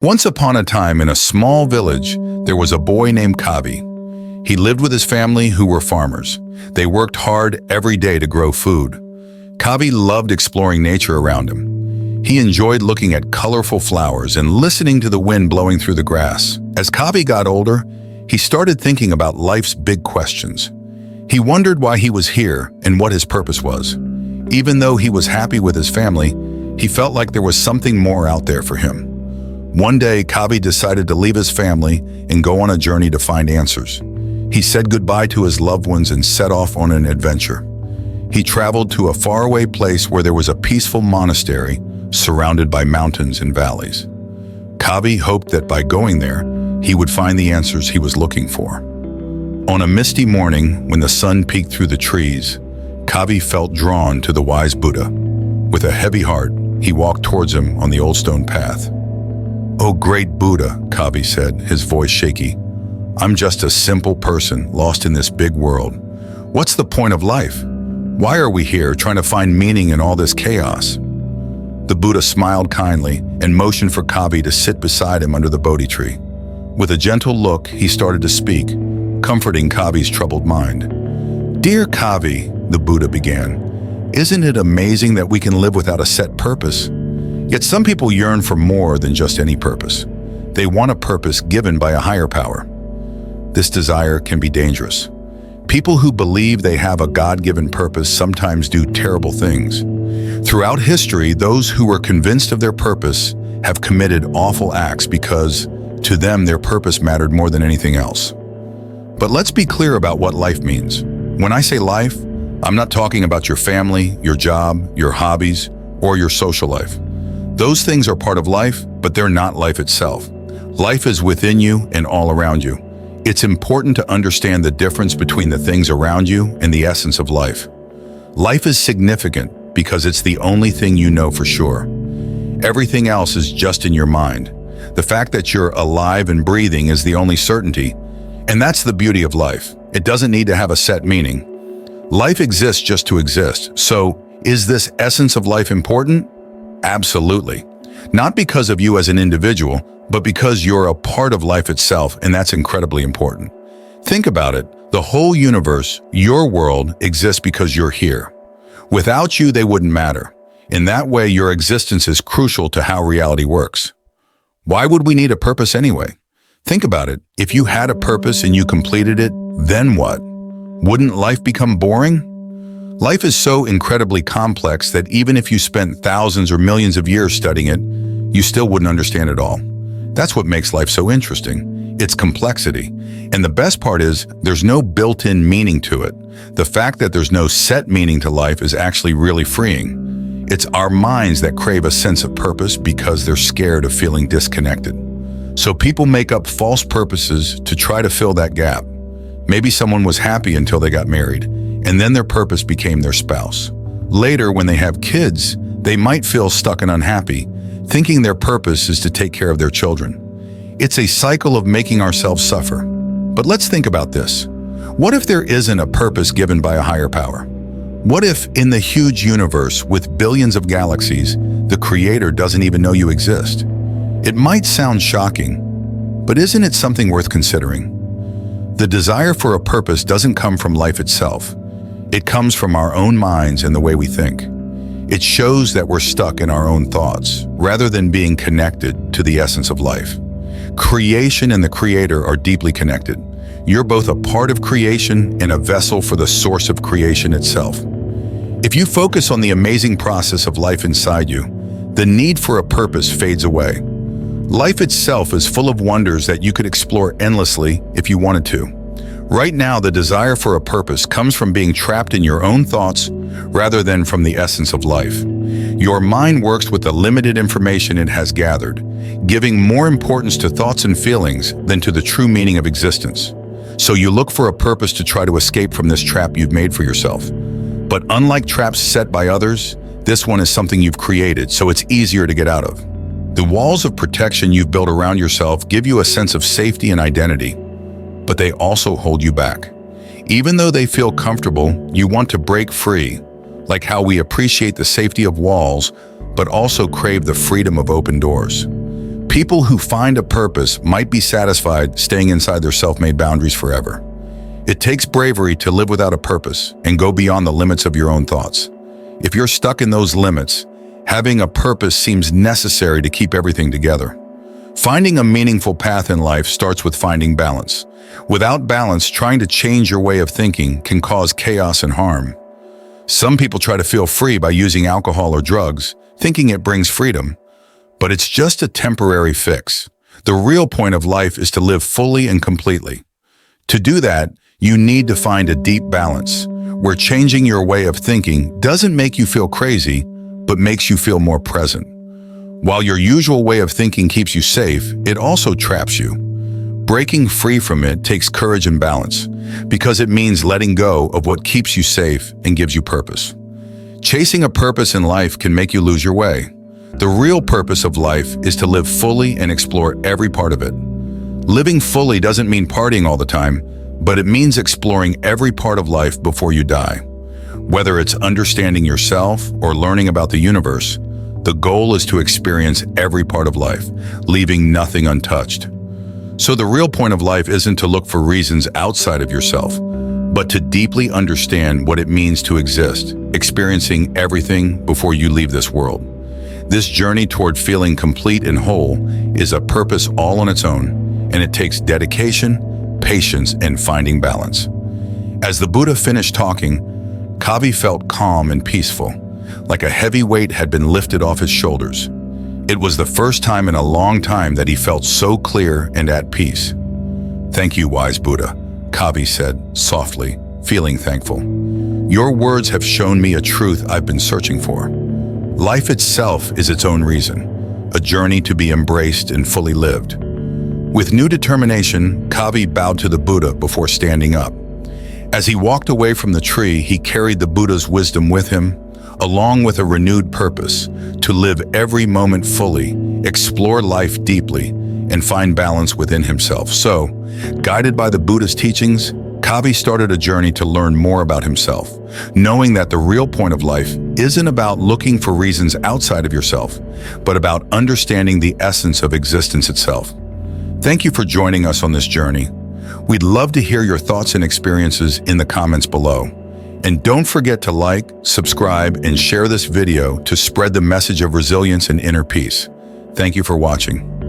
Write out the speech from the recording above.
Once upon a time in a small village, there was a boy named Kavi. He lived with his family who were farmers. They worked hard every day to grow food. Kavi loved exploring nature around him. He enjoyed looking at colorful flowers and listening to the wind blowing through the grass. As Kavi got older, he started thinking about life's big questions. He wondered why he was here and what his purpose was. Even though he was happy with his family, he felt like there was something more out there for him. One day, Kavi decided to leave his family and go on a journey to find answers. He said goodbye to his loved ones and set off on an adventure. He traveled to a faraway place where there was a peaceful monastery surrounded by mountains and valleys. Kavi hoped that by going there, he would find the answers he was looking for. On a misty morning, when the sun peeked through the trees, Kavi felt drawn to the wise Buddha. With a heavy heart, he walked towards him on the old stone path. "Oh, great Buddha," Kavi said, his voice shaky. "I'm just a simple person lost in this big world. What's the point of life? Why are we here trying to find meaning in all this chaos?" The Buddha smiled kindly and motioned for Kavi to sit beside him under the Bodhi tree. With a gentle look, he started to speak, comforting Kavi's troubled mind. "Dear Kavi," the Buddha began, "isn't it amazing that we can live without a set purpose? Yet some people yearn for more than just any purpose. They want a purpose given by a higher power. This desire can be dangerous. People who believe they have a God-given purpose sometimes do terrible things. Throughout history, those who were convinced of their purpose have committed awful acts because, to them, their purpose mattered more than anything else. But let's be clear about what life means. When I say life, I'm not talking about your family, your job, your hobbies, or your social life. Those things are part of life, but they're not life itself. Life is within you and all around you. It's important to understand the difference between the things around you and the essence of life. Life is significant because it's the only thing you know for sure. Everything else is just in your mind. The fact that you're alive and breathing is the only certainty, and that's the beauty of life. It doesn't need to have a set meaning. Life exists just to exist. So, is this essence of life important? Absolutely. Not because of you as an individual, but because you're a part of life itself, and that's incredibly important. Think about it. The whole universe, your world, exists because you're here. Without you, they wouldn't matter. In that way, your existence is crucial to how reality works. Why would we need a purpose anyway? Think about it. If you had a purpose and you completed it, then what? Wouldn't life become boring? Life is so incredibly complex that even if you spent thousands or millions of years studying it, you still wouldn't understand it all. That's what makes life so interesting. Its complexity. And the best part is, there's no built-in meaning to it. The fact that there's no set meaning to life is actually really freeing. It's our minds that crave a sense of purpose because they're scared of feeling disconnected. So people make up false purposes to try to fill that gap. Maybe someone was happy until they got married, and then their purpose became their spouse. Later, when they have kids, they might feel stuck and unhappy, thinking their purpose is to take care of their children. It's a cycle of making ourselves suffer. But let's think about this. What if there isn't a purpose given by a higher power? What if, in the huge universe with billions of galaxies, the Creator doesn't even know you exist? It might sound shocking, but isn't it something worth considering? The desire for a purpose doesn't come from life itself. It comes from our own minds and the way we think. It shows that we're stuck in our own thoughts, rather than being connected to the essence of life. Creation and the Creator are deeply connected. You're both a part of creation and a vessel for the source of creation itself. If you focus on the amazing process of life inside you, the need for a purpose fades away. Life itself is full of wonders that you could explore endlessly if you wanted to. Right now, the desire for a purpose comes from being trapped in your own thoughts rather than from the essence of life. Your mind works with the limited information it has gathered, giving more importance to thoughts and feelings than to the true meaning of existence. So you look for a purpose to try to escape from this trap you've made for yourself. But unlike traps set by others, this one is something you've created, so it's easier to get out of. The walls of protection you've built around yourself give you a sense of safety and identity, but they also hold you back. Even though they feel comfortable, you want to break free, like how we appreciate the safety of walls, but also crave the freedom of open doors. People who find a purpose might be satisfied staying inside their self-made boundaries forever. It takes bravery to live without a purpose and go beyond the limits of your own thoughts. If you're stuck in those limits, having a purpose seems necessary to keep everything together. Finding a meaningful path in life starts with finding balance. Without balance, trying to change your way of thinking can cause chaos and harm. Some people try to feel free by using alcohol or drugs, thinking it brings freedom. But it's just a temporary fix. The real point of life is to live fully and completely. To do that, you need to find a deep balance, where changing your way of thinking doesn't make you feel crazy, but makes you feel more present. While your usual way of thinking keeps you safe, it also traps you. Breaking free from it takes courage and balance, because it means letting go of what keeps you safe and gives you purpose. Chasing a purpose in life can make you lose your way. The real purpose of life is to live fully and explore every part of it. Living fully doesn't mean partying all the time, but it means exploring every part of life before you die. Whether it's understanding yourself or learning about the universe, the goal is to experience every part of life, leaving nothing untouched. So the real point of life isn't to look for reasons outside of yourself, but to deeply understand what it means to exist, experiencing everything before you leave this world. This journey toward feeling complete and whole is a purpose all on its own, and it takes dedication, patience, and finding balance. As the Buddha finished talking, Kavi felt calm and peaceful, like a heavy weight had been lifted off his shoulders. It was the first time in a long time that he felt so clear and at peace. "Thank you, wise Buddha," Kavi said softly, feeling thankful. "Your words have shown me a truth I've been searching for. Life itself is its own reason, a journey to be embraced and fully lived." With new determination, Kavi bowed to the Buddha before standing up. As he walked away from the tree, he carried the Buddha's wisdom with him, along with a renewed purpose to live every moment fully, explore life deeply, and find balance within himself. So, guided by the Buddha's teachings, Kavi started a journey to learn more about himself, knowing that the real point of life isn't about looking for reasons outside of yourself, but about understanding the essence of existence itself. Thank you for joining us on this journey. We'd love to hear your thoughts and experiences in the comments below. And don't forget to like, subscribe, and share this video to spread the message of resilience and inner peace. Thank you for watching.